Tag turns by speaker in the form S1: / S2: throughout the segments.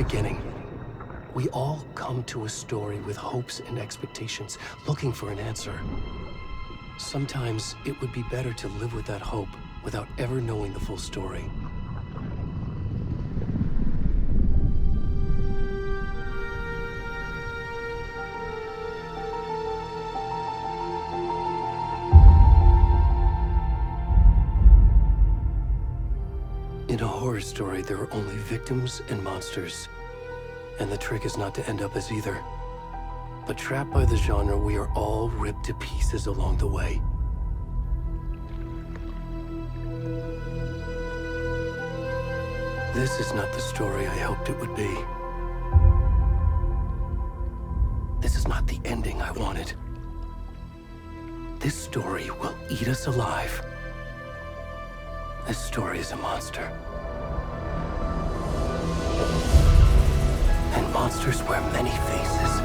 S1: beginning. We all come to a story with hopes and expectations, looking for an answer. Sometimes it would be better to live with that hope without ever knowing the full story. In a horror story, there are only victims and monsters. And the trick is not to end up as either. But trapped by the genre, we are all ripped to pieces along the way. This is not the story I hoped it would be. This is not the ending I wanted. This story will eat us alive. This story is a monster. And monsters wear many faces.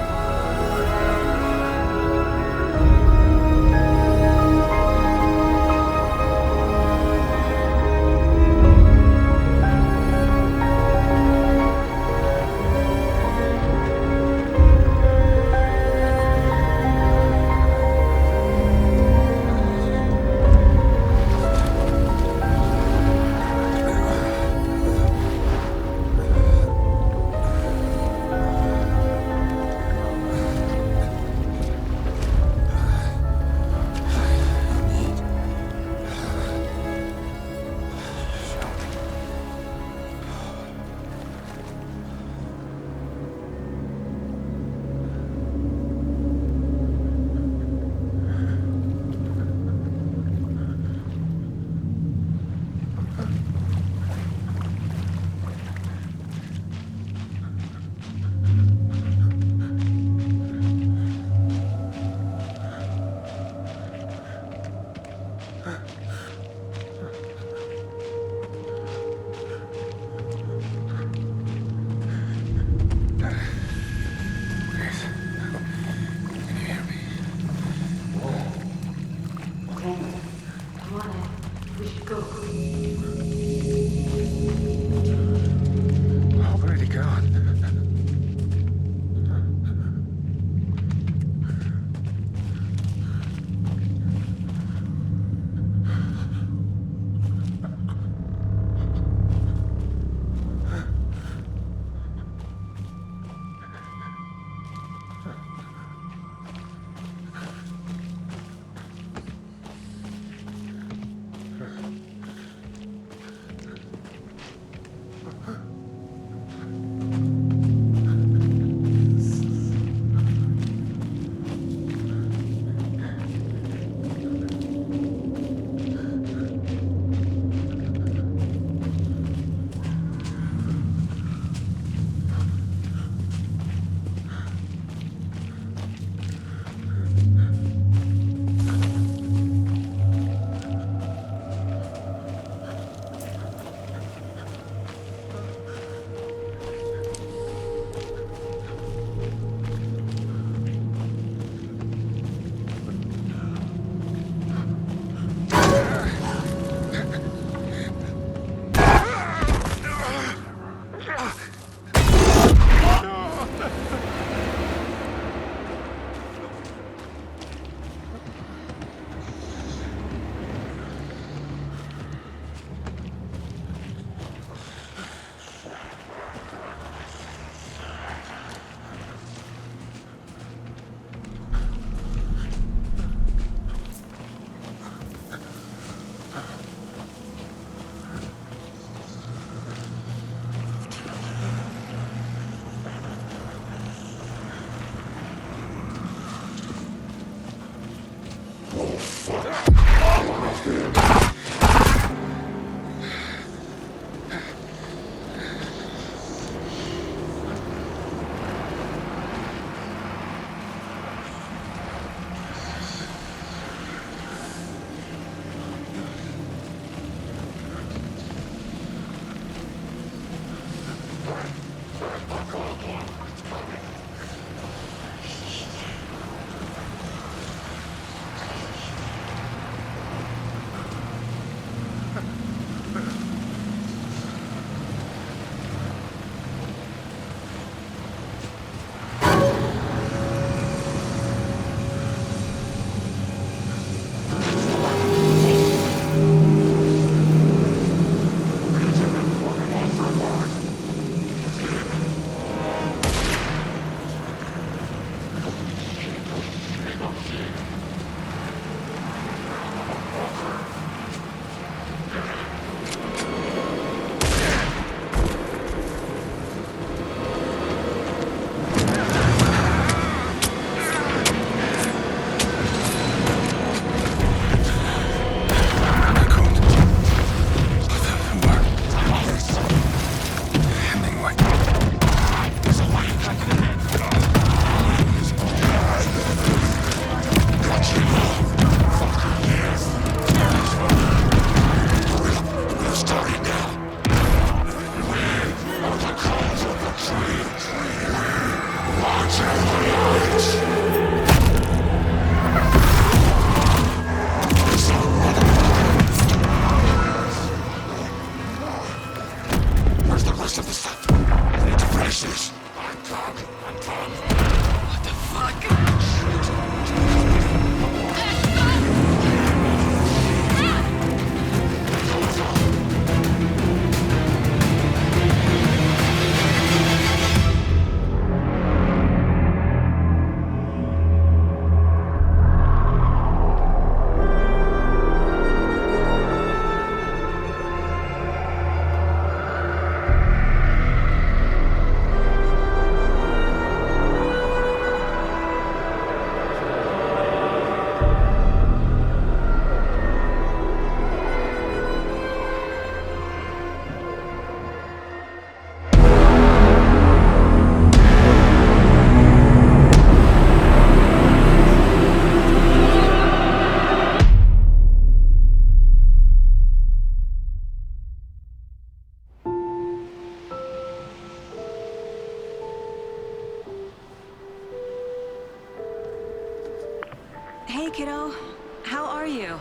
S2: How are you?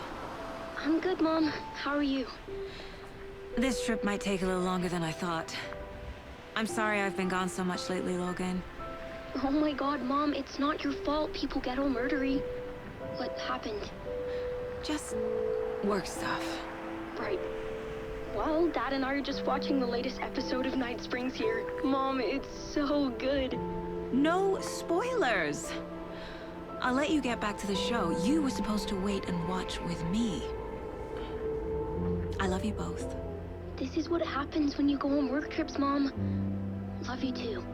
S3: I'm good, Mom. How are you?
S2: This trip might take a little longer than I thought. I'm sorry I've been gone so much lately, Logan.
S3: Oh my god, Mom, it's not your fault people get all murdery. What happened?
S2: Just work stuff.
S3: Right. Well, Dad and I are just watching the latest episode of Night Springs here. Mom, it's so good.
S2: No spoilers! I'll let you get back to the show. You were supposed to wait and watch with me. I love you both.
S3: This is what happens when you go on work trips, Mom. Love you too.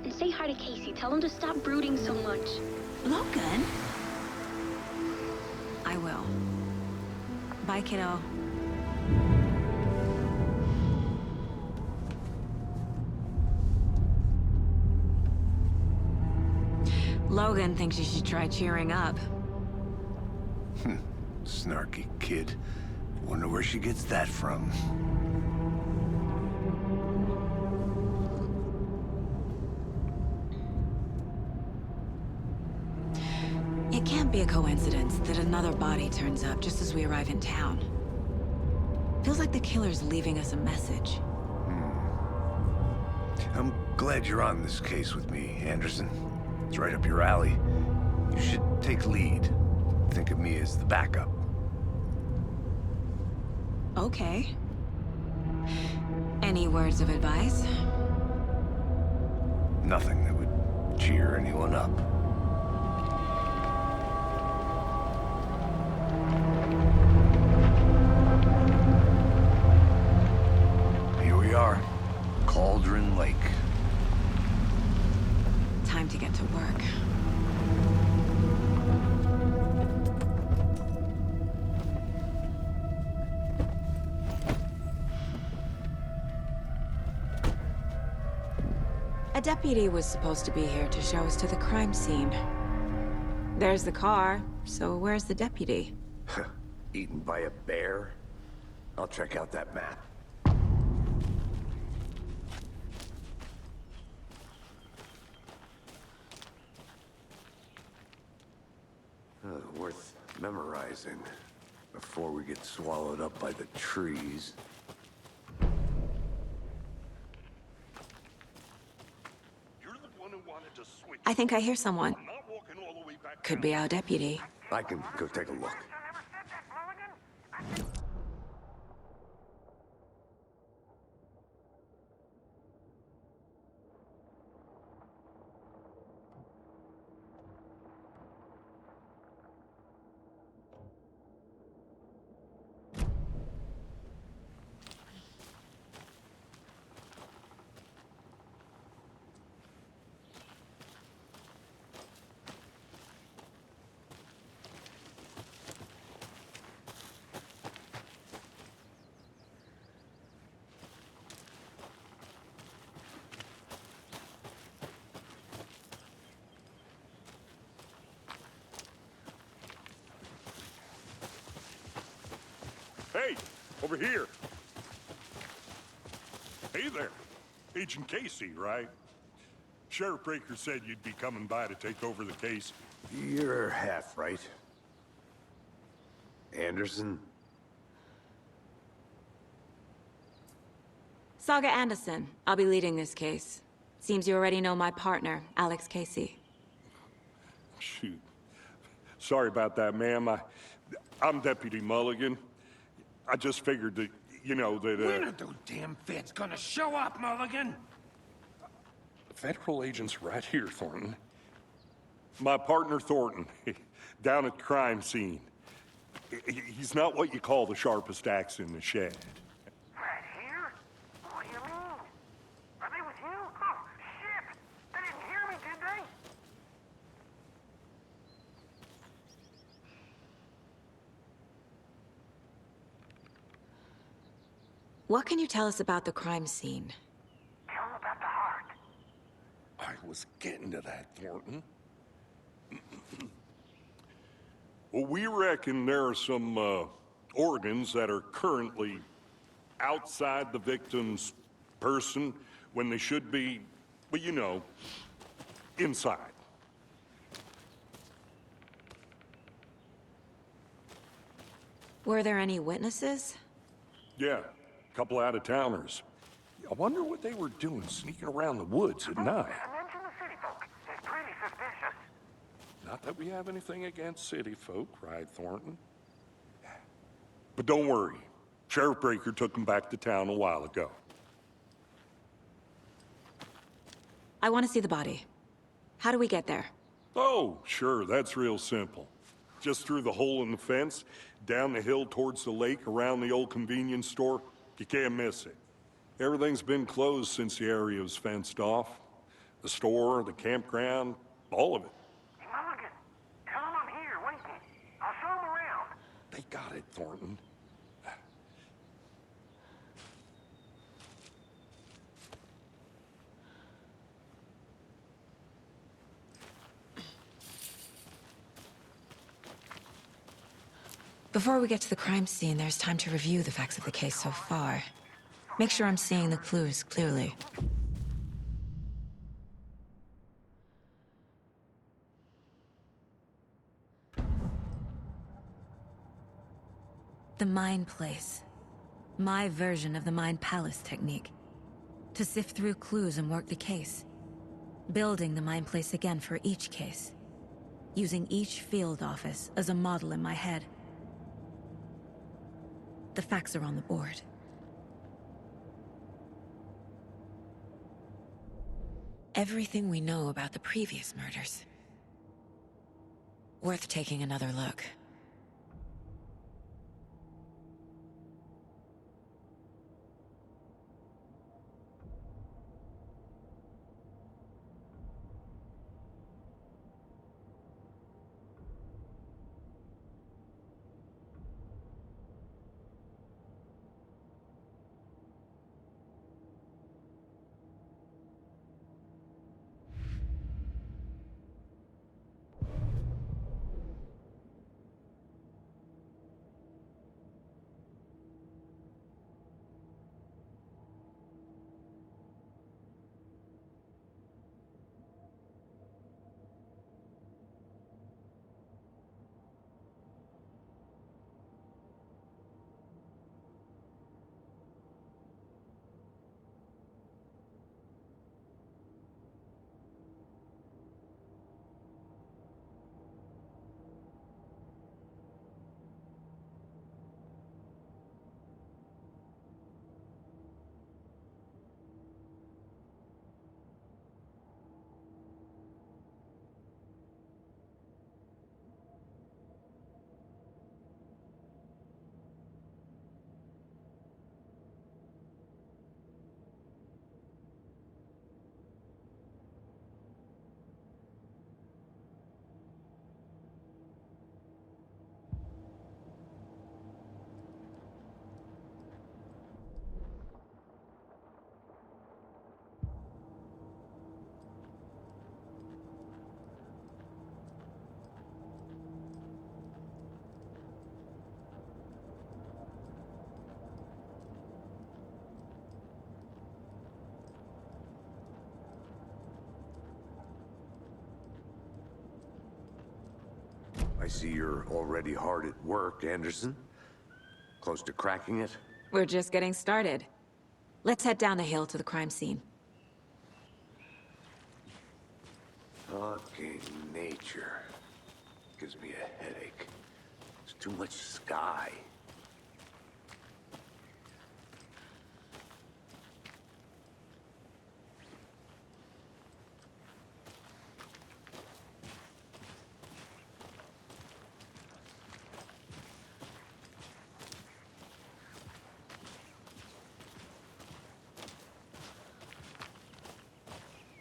S3: And say hi to Casey. Tell him to stop brooding so much.
S2: Logan? I will. Bye, kiddo. Logan thinks you should try cheering up.
S4: Snarky kid. Wonder where she gets that from.
S2: It can't be a coincidence that another body turns up just as we arrive in town. Feels like the killer's leaving us a message.
S4: I'm glad you're on this case with me, Anderson. It's right up your alley. You should take lead. Think of me as the backup.
S2: Okay. Any words of advice?
S4: Nothing that would cheer anyone up. Here we are. Cauldron Lake.
S2: Time to get to work. A deputy was supposed to be here to show us to the crime scene. There's the car, so where's the deputy?
S4: Eaten by a bear? I'll check out that map. Worth memorizing before we get swallowed up by the trees.
S5: You're the one who wanted to switch.
S2: I think I hear someone.
S5: I'm not walking all the way back.
S2: Could be our deputy.
S4: I can go take a look.
S5: Hey, over here. Hey there. Agent Casey, right? Sheriff Breaker said you'd be coming by to take over the case.
S4: You're half right. Anderson?
S2: Saga Anderson. I'll be leading this case. Seems you already know my partner, Alex Casey.
S5: Shoot. Sorry about that, ma'am. I'm Deputy Mulligan. I just figured that, you know, that,
S6: When are those damn feds gonna show up, Mulligan?
S5: Federal agent's right here, Thornton. My partner, Thornton, down at the crime scene. He's not what you call the sharpest axe in the shed.
S6: Right here? What do you mean? Are they with you? Oh, shit! They didn't hear me, did they?
S2: What can you tell us about the crime scene?
S6: Tell them about the heart.
S5: I was getting to that, Thornton. Well, we reckon there are some organs that are currently outside the victim's person when they should be, well, you know, inside.
S2: Were there any witnesses?
S5: Yeah, a couple out-of-towners. I wonder what they were doing sneaking around the woods at night.
S6: Mention the city folk. It's pretty suspicious.
S5: Not that we have anything against city folk, cried Thornton. But don't worry. Sheriff Breaker took them back to town a while ago.
S2: I want to see the body. How do we get there?
S5: Oh, sure, that's real simple. Just through the hole in the fence, down the hill towards the lake, around the old convenience store. You can't miss it. Everything's been closed since the area was fenced off. The store, the campground, all of it.
S6: Hey, Mulligan, tell him I'm here waiting. I'll show him around.
S5: They got it, Thornton.
S2: Before we get to the crime scene, there's time to review the facts of the case so far. Make sure I'm seeing the clues clearly. The Mind Place. My version of the Mind Palace technique. To sift through clues and work the case. Building the Mind Place again for each case. Using each field office as a model in my head. The facts are on the board. Everything we know about the previous murders. Worth taking another look.
S4: I see you're already hard at work, Anderson. Close to cracking it?
S2: We're just getting started. Let's head down the hill to the crime scene.
S4: Fucking nature. Gives me a headache. There's too much sky.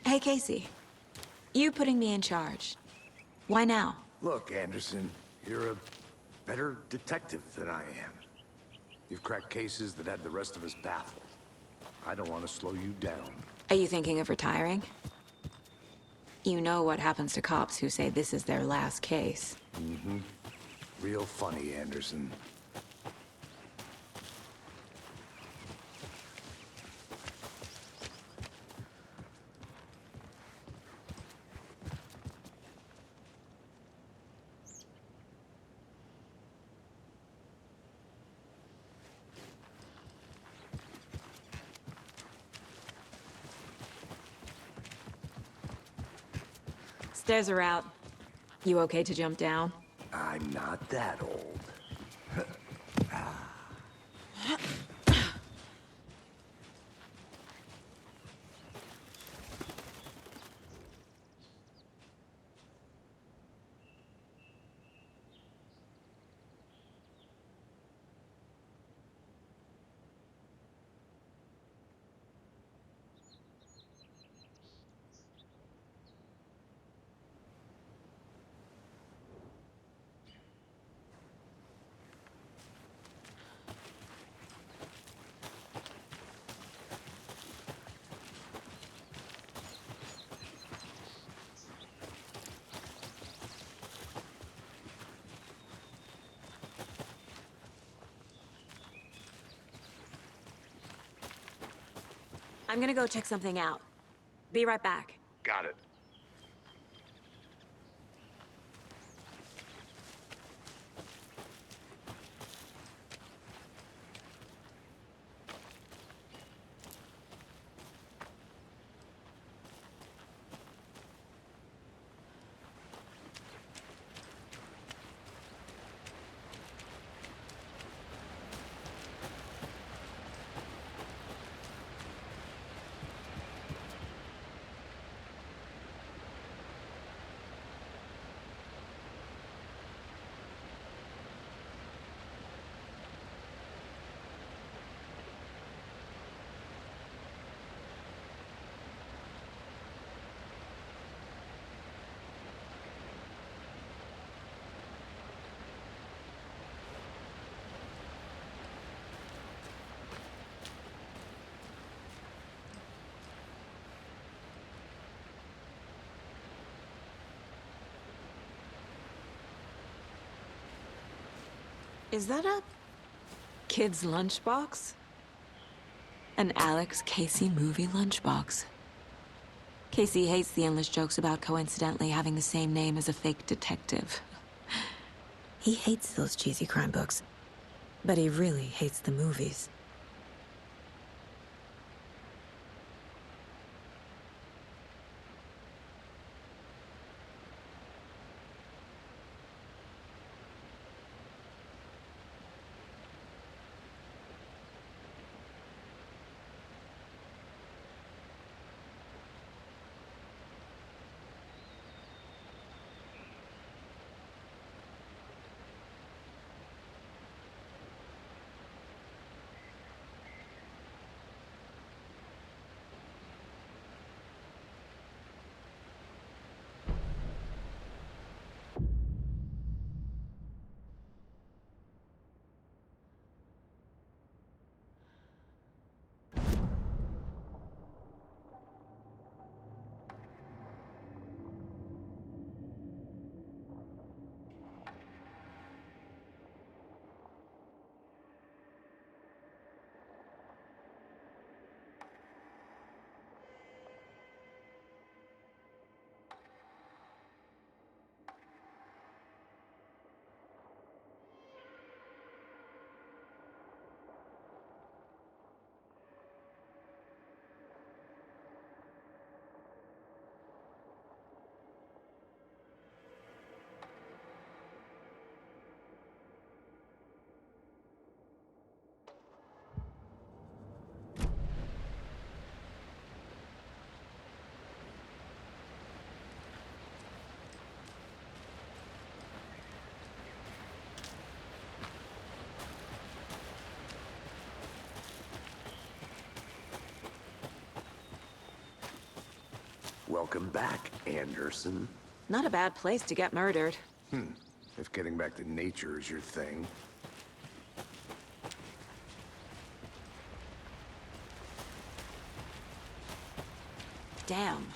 S2: Hey, Casey. You putting me in charge. Why now?
S4: Look, Anderson, you're a better detective than I am. You've cracked cases that had the rest of us baffled. I don't want to slow you down.
S2: Are you thinking of retiring? You know what happens to cops who say this is their last case.
S4: Real funny, Anderson.
S2: Stairs are out. You okay to jump down?
S4: I'm not that old.
S2: I'm gonna go check something out. Be right back.
S4: Got it.
S2: Is that a kid's lunchbox? An Alex Casey movie lunchbox. Casey hates the endless jokes about coincidentally having the same name as a fake detective. He hates those cheesy crime books, but he really hates the movies.
S4: Welcome back, Anderson.
S2: Not a bad place to get murdered.
S4: If getting back to nature is your thing.
S2: Damn.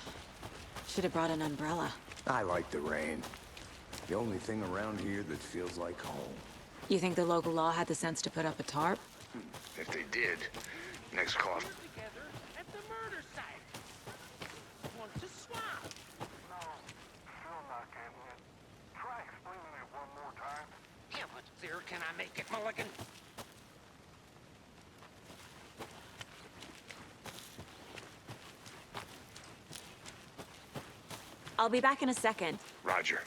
S2: Should have brought an umbrella.
S4: I like the rain. The only thing around here that feels like home.
S2: You think the local law had the sense to put up a tarp?
S4: If they did, next call.
S6: Together at the murder site. Want to swap? No, still not getting it. Try explaining it one more time. Yeah, but there can I make it, Mulligan?
S2: I'll be back in a second.
S5: Roger.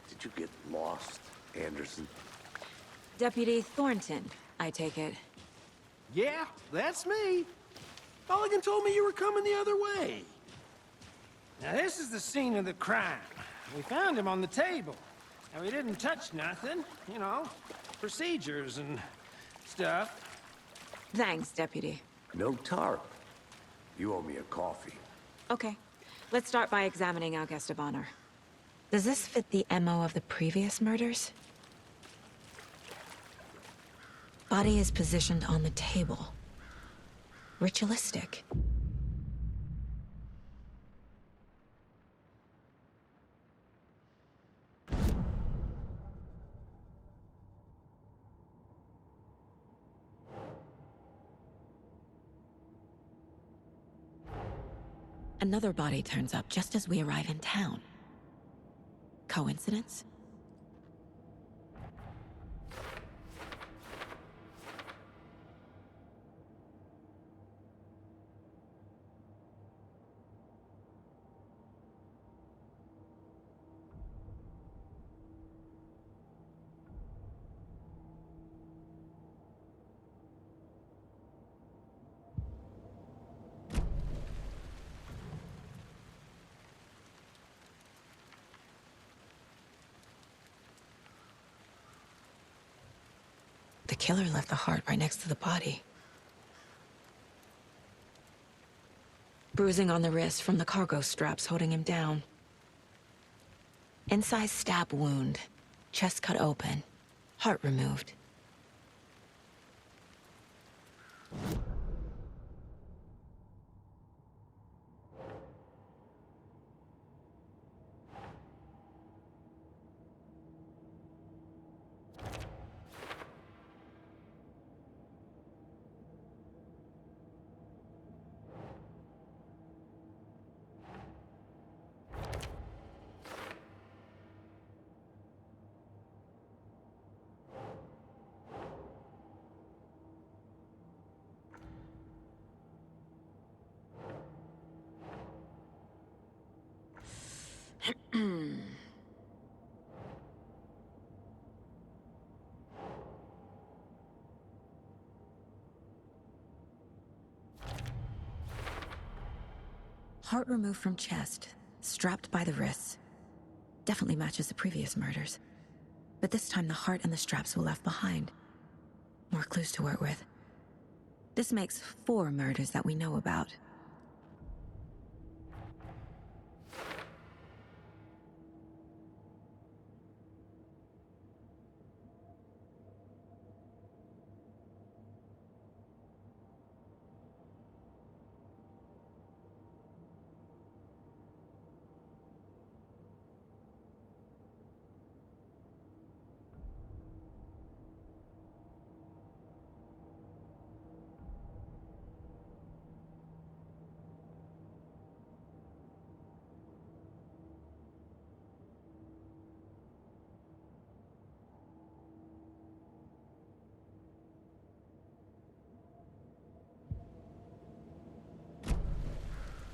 S4: Did you get lost, Anderson?
S2: Deputy Thornton, I take it.
S7: Yeah, that's me. Mulligan told me you were coming the other way. Now, this is the scene of the crime. We found him on the table. Now, we didn't touch nothing, you know, procedures and stuff.
S2: Thanks, Deputy.
S4: No tarp. You owe me a coffee.
S2: Okay, let's start by examining our guest of honor. Does this fit the MO of the previous murders? Body is positioned on the table. Ritualistic. Another body turns up just as we arrive in town. Coincidence? The killer left the heart right next to the body. Bruising on the wrist from the cargo straps holding him down. Incised stab wound. Chest cut open. Heart removed. Heart removed from chest, strapped by the wrists. Definitely matches the previous murders. But this time the heart and the straps were left behind. More clues to work with. This makes 4 murders that we know about.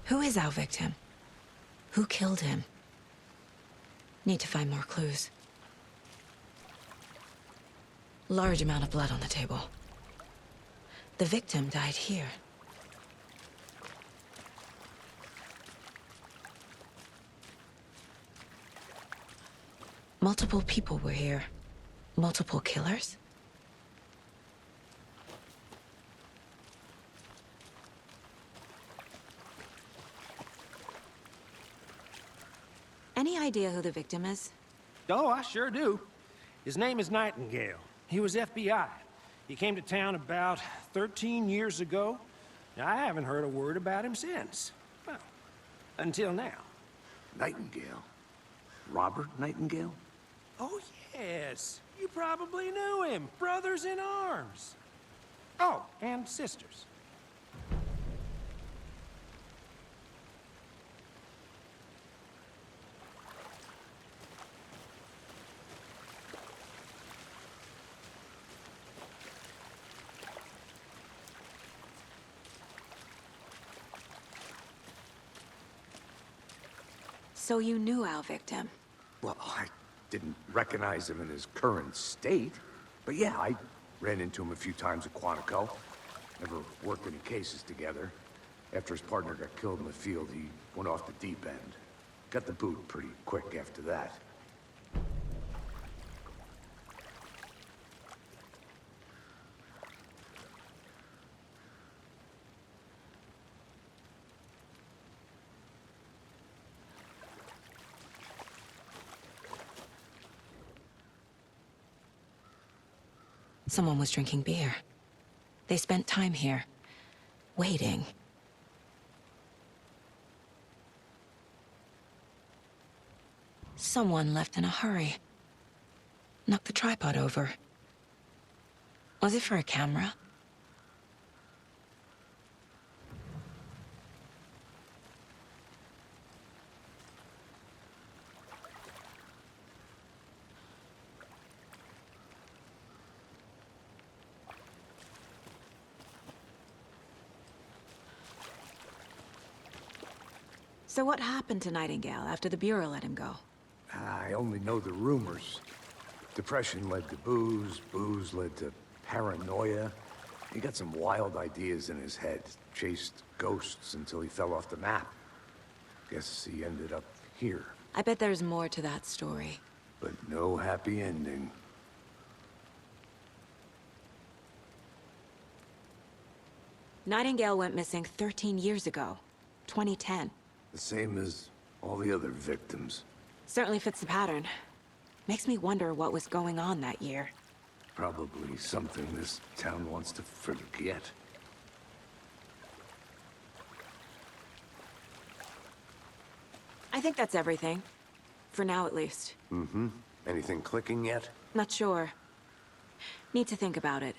S2: Who is our victim? Who killed him? Need to find more clues. Large amount of blood on the table. The victim died here. Multiple people were here. Multiple killers? Any idea who the victim is?
S7: Oh, I sure do. His name is Nightingale. He was FBI. He came to town about 13 years ago, I haven't heard a word about him since. Well, until now.
S4: Nightingale? Robert Nightingale?
S7: Oh, yes. You probably knew him. Brothers in arms. Oh, and sisters.
S2: So you knew our victim?
S4: Well, I didn't recognize him in his current state. But yeah, I ran into him a few times at Quantico. Never worked any cases together. After his partner got killed in the field, he went off the deep end. Got the boot pretty quick after that.
S2: Someone was drinking beer. They spent time here, waiting. Someone left in a hurry. Knocked the tripod over. Was it for a camera? So what happened to Nightingale after the Bureau let him go?
S4: I only know the rumors. Depression led to booze, booze led to paranoia. He got some wild ideas in his head, chased ghosts until he fell off the map. Guess he ended up here,
S2: I bet there's more to that story.
S4: but no happy ending.
S2: Nightingale went missing 13 years ago, 2010.
S4: The same as all the other victims.
S2: Certainly fits the pattern. Makes me wonder what was going on that year.
S4: Probably something this town wants to forget.
S2: I think that's everything. For now, at least.
S4: Mm-hmm. Anything clicking yet?
S2: Not sure. Need to think about it.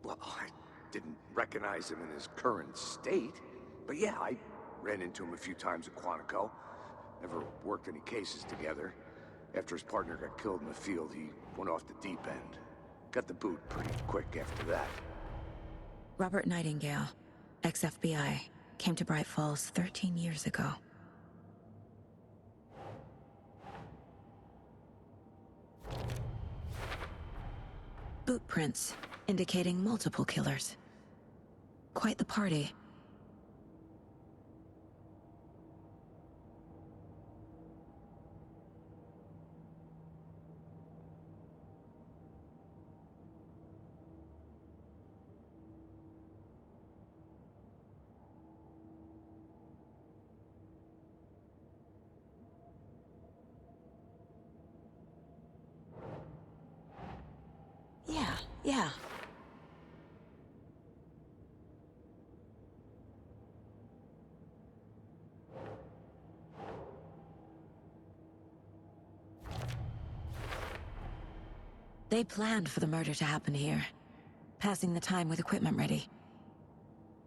S4: Well, I didn't recognize him in his current state. But yeah, I ran into him a few times at Quantico. Never worked any cases together. After his partner got killed in the field, he went off the deep end. Got the boot pretty quick after that.
S2: Robert Nightingale, ex-FBI, came to Bright Falls 13 years ago. Boot prints, indicating multiple killers. Quite the party. Yeah. They planned for the murder to happen here, passing the time with equipment ready.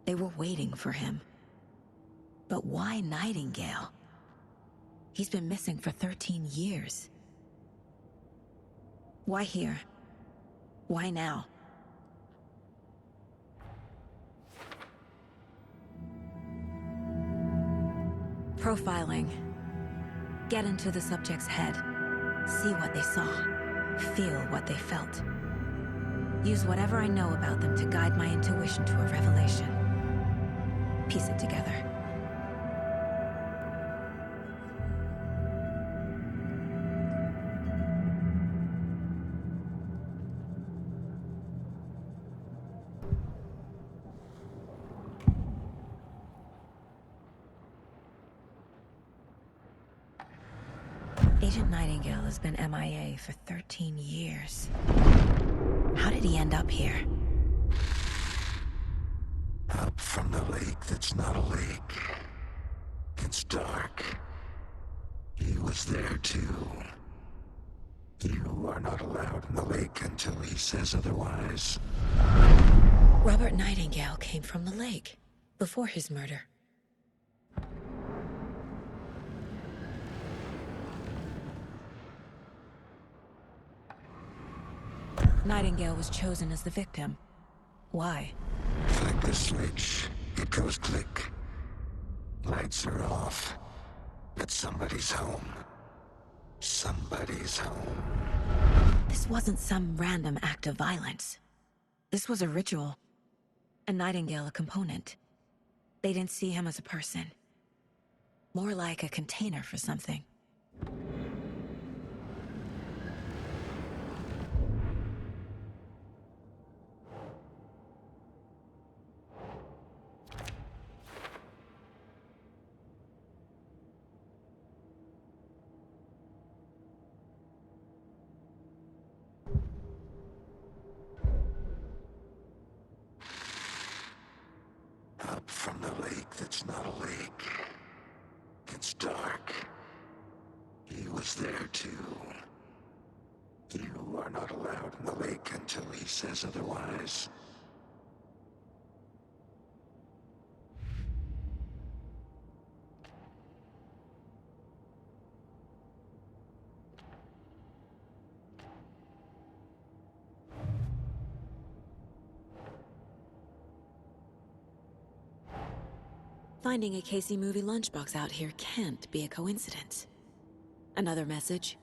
S2: They were waiting for him. But why Nightingale? He's been missing for 13 years. Why here? Why now? Profiling. Get into the subject's head. See what they saw. Feel what they felt. Use whatever I know about them to guide my intuition to a revelation. Piece it together. Agent Nightingale has been MIA for 13 years. How did he end up here?
S8: Up from the lake that's not a lake. It's dark. He was there too. You are not allowed in the lake until he says otherwise.
S2: Robert Nightingale came from the lake, before his murder. Nightingale was chosen as the victim. Why?
S8: Flick the switch. It goes click. Lights are off. But somebody's home. Somebody's home.
S2: This wasn't some random act of violence. This was a ritual. And Nightingale a component. They didn't see him as a person. More like a container for something.
S8: Up from the lake that's not a lake. It's dark. He was there too. You are not allowed in the lake until he says otherwise.
S2: Finding a Casey movie lunchbox out here can't be a coincidence. Another message?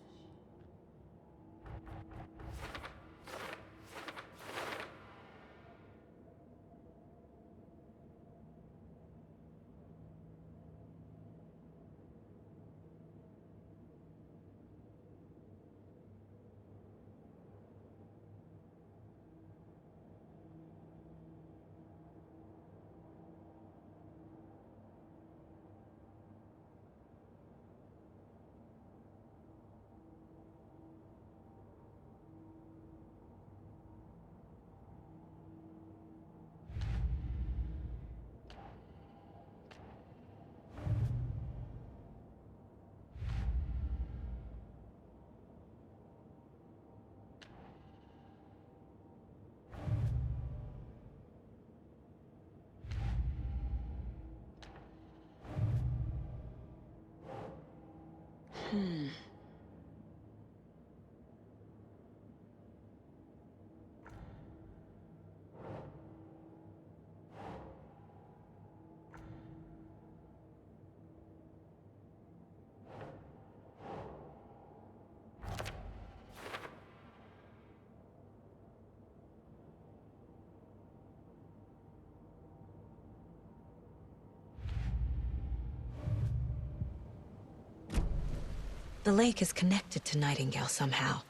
S2: The lake is connected to Nightingale somehow.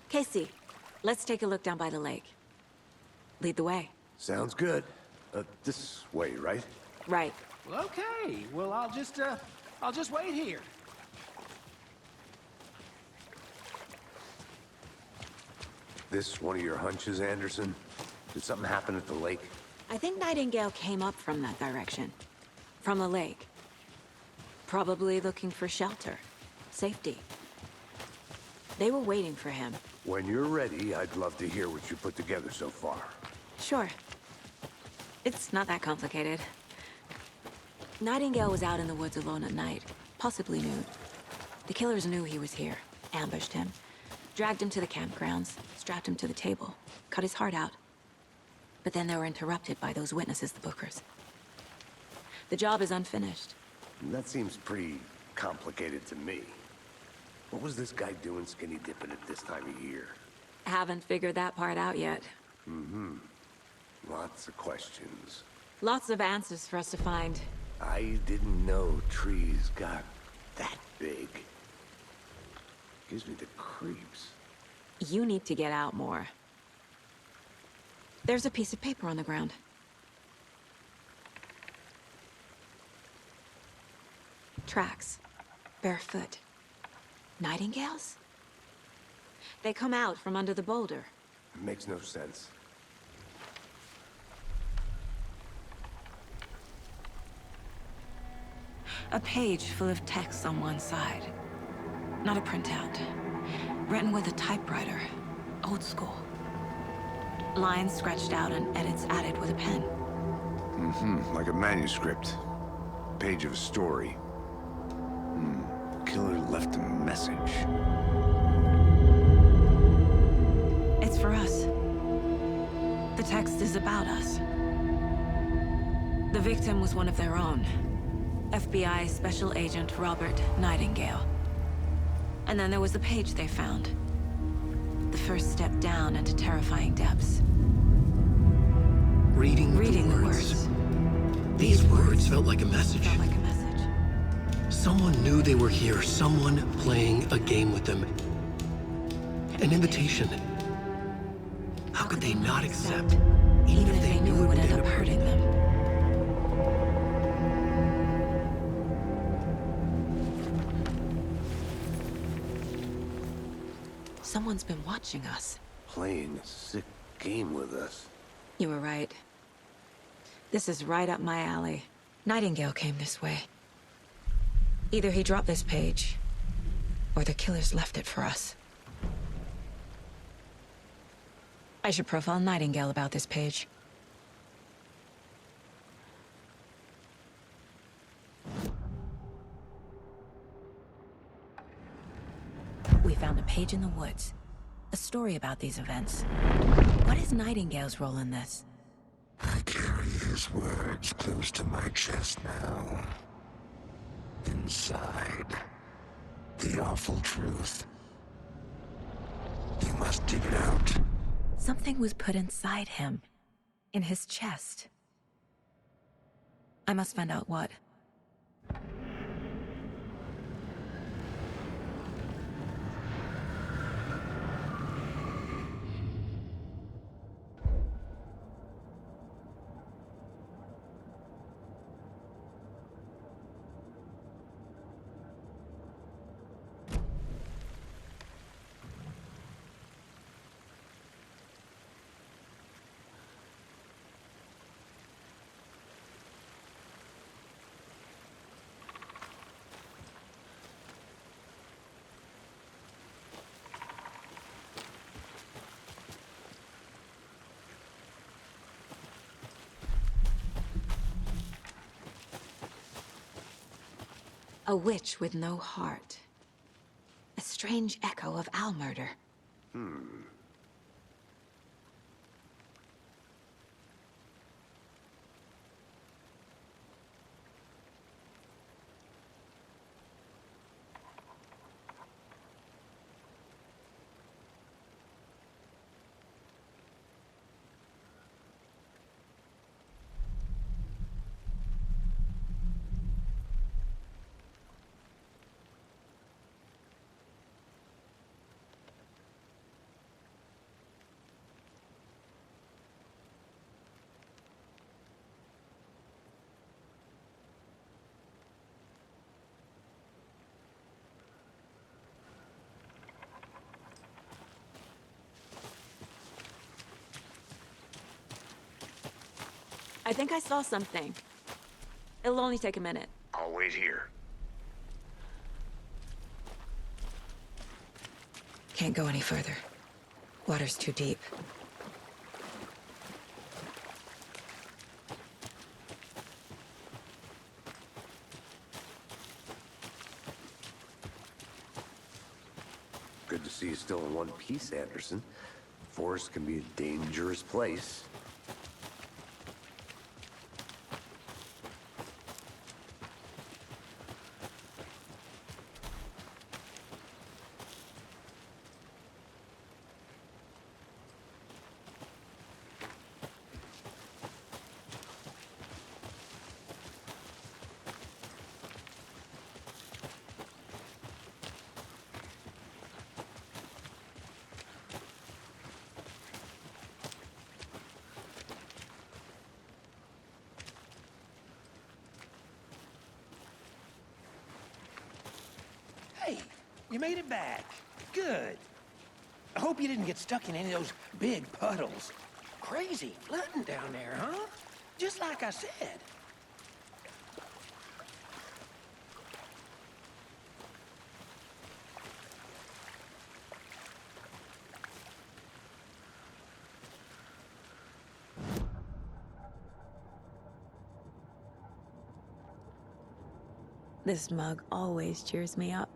S2: Casey, let's take a look down by the lake. Lead the way.
S4: Sounds good. This way, right?
S2: Right.
S7: Well, okay. Well, I'll just wait here.
S4: This one of your hunches, Anderson? Did something happen at the lake?
S2: I think Nightingale came up from that direction. From the lake. Probably looking for shelter. Safety. They were waiting for him.
S4: When you're ready, I'd love to hear what you put together so far.
S2: Sure. It's not that complicated. Nightingale was out in the woods alone at night, possibly nude. The killers knew he was here, ambushed him, dragged him to the campgrounds, strapped him to the table, cut his heart out. But then they were interrupted by those witnesses, the Bookers. The job is unfinished.
S4: That seems pretty complicated to me. What was this guy doing skinny dipping at this time of year?
S2: Haven't figured that part out yet.
S4: Lots of questions.
S2: Lots of answers for us to find.
S4: I didn't know trees got that big. Gives me the creeps.
S2: You need to get out more. There's a piece of paper on the ground. Tracks. Barefoot. Nightingales? They come out from under the boulder.
S4: Makes no sense.
S2: A page full of text on one side. Not a printout. Written with a typewriter. Old school. Lines scratched out and edits added with a pen.
S4: Like a manuscript. Page of a story. Killer left a message.
S2: It's for us. The text is about us. The victim was one of their own. FBI Special Agent Robert Nightingale. And then there was the page they found. The first step down into terrifying depths.
S1: Reading
S2: Reading
S1: the words. These words felt like a message.
S2: Felt like a message.
S1: Someone knew they were here, someone playing a game with them. An invitation. How could they not accept,
S2: Even if they knew it would end up hurting them. Someone's been watching us.
S4: Playing a sick game with us.
S2: You were right. This is right up my alley. Nightingale came this way. Either he dropped this page, or the killers left it for us. I should profile Nightingale about this page. We found a page in the woods. A story about these events. What is Nightingale's role in this?
S8: I carry his words close to my chest now. Inside, the awful truth. You must dig it out.
S2: Something was put inside him. In his chest. I must find out what. A witch with no heart. A strange echo of Al murder. I think I saw something. It'll only take a minute.
S4: I'll wait here.
S2: Can't go any further. Water's too deep.
S4: Good to see you still in one piece, Anderson. Forest can be a dangerous place.
S7: Hey, you made it back. Good. I hope you didn't get stuck in any of those big puddles. Crazy flooding down there, huh? Just like I said.
S2: This mug always cheers me up.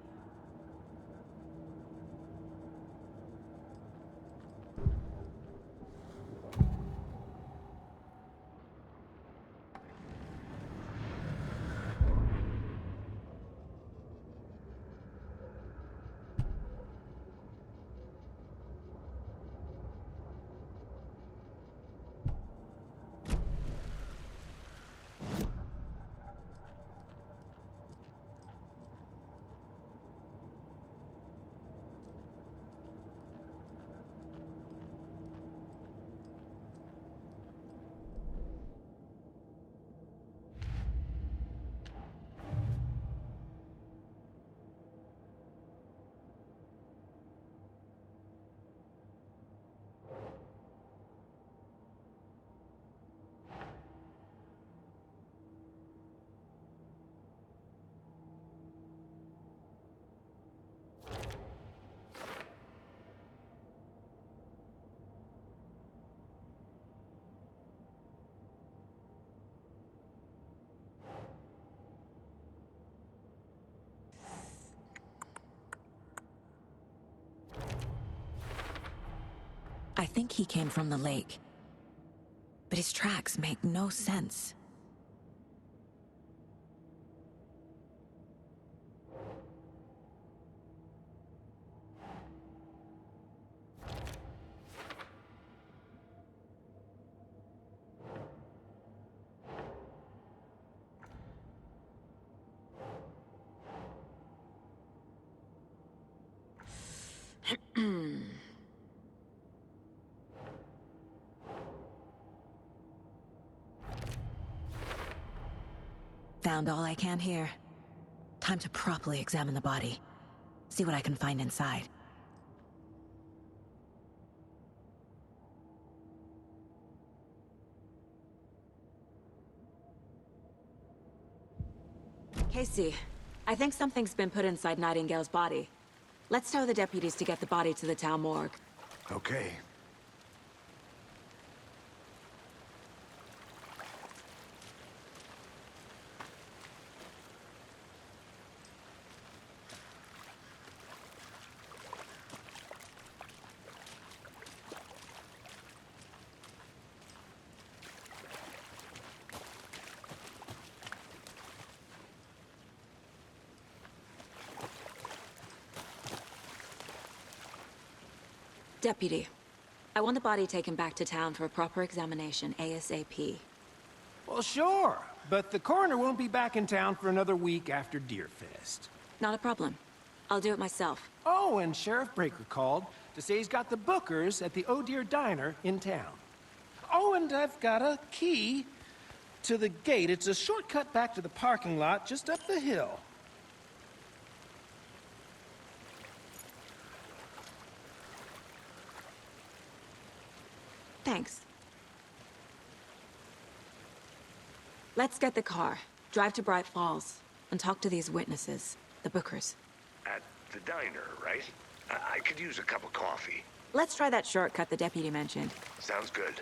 S2: I think he came from the lake. But his tracks make no sense. Found all I can here. Time to properly examine the body. See what I can find inside. Casey, I think something's been put inside Nightingale's body. Let's tell the deputies to get the body to the town morgue.
S4: Okay.
S2: Deputy, I want the body taken back to town for a proper examination ASAP.
S7: Well, sure. But the coroner won't be back in town for another week after Deerfest.
S2: Not a problem. I'll do it myself.
S7: Oh, and Sheriff Breaker called to say he's got the Bookers at the Oh Deer Diner in town. Oh, and I've got a key to the gate. It's a shortcut back to the parking lot just up the hill.
S2: Thanks. Let's get the car, drive to Bright Falls, and talk to these witnesses, the Bookers.
S8: At the diner, right? I could use a cup of coffee.
S2: Let's try that shortcut the deputy mentioned.
S8: Sounds good.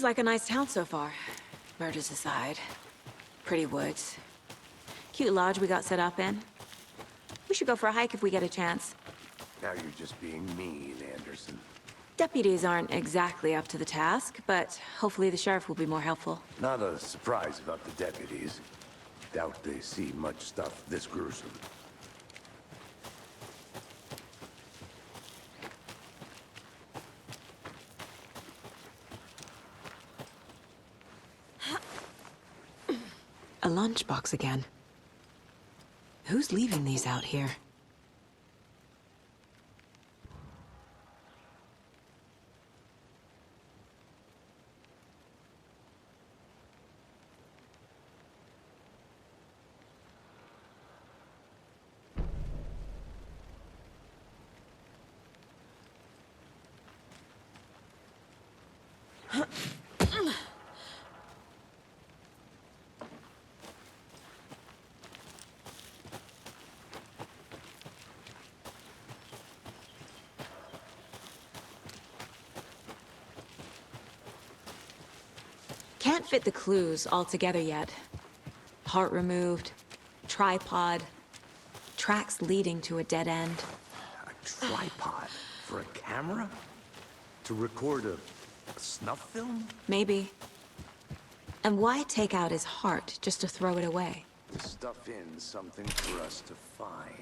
S2: Seems like a nice town so far. Murders aside. Pretty woods. Cute lodge we got set up in. We should go for a hike if we get a chance.
S4: Now you're just being mean, Anderson.
S2: Deputies aren't exactly up to the task, but hopefully the sheriff will be more helpful.
S4: Not a surprise about the deputies. Doubt they see much stuff this gruesome.
S2: A lunchbox again. Who's leaving these out here? Can't fit the clues all together yet. Heart removed, tripod, tracks leading to a dead end.
S4: A tripod? For a camera? To record a snuff film?
S2: Maybe. And why take out his heart just to throw it away?
S4: To stuff in something for us to find.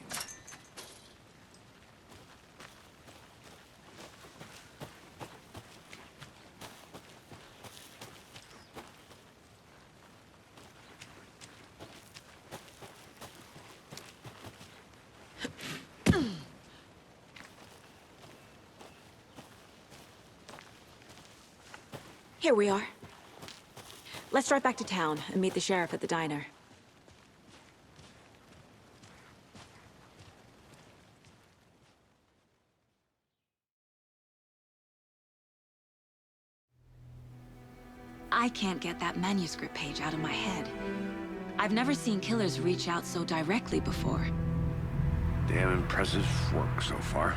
S2: Here we are. Let's drive back to town and meet the sheriff at the diner. I can't get that manuscript page out of my head. I've never seen killers reach out so directly before.
S4: Damn impressive work so far.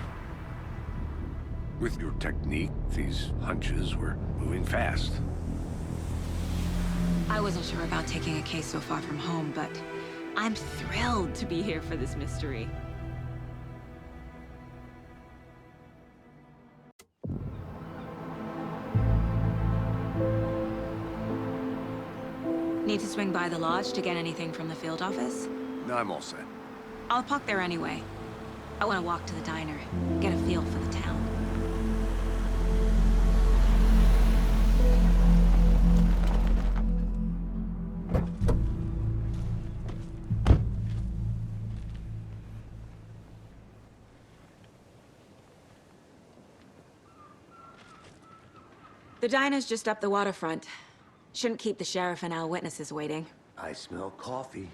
S4: With your technique, these hunches were moving fast.
S2: I wasn't sure about taking a case so far from home, but I'm thrilled to be here for this mystery. Need to swing by the lodge to get anything from the field office?
S4: No, I'm all set.
S2: I'll park there anyway. I want to walk to the diner, get a feel for the town. The diner's just up the waterfront. Shouldn't keep the sheriff and our witnesses waiting.
S4: I smell coffee.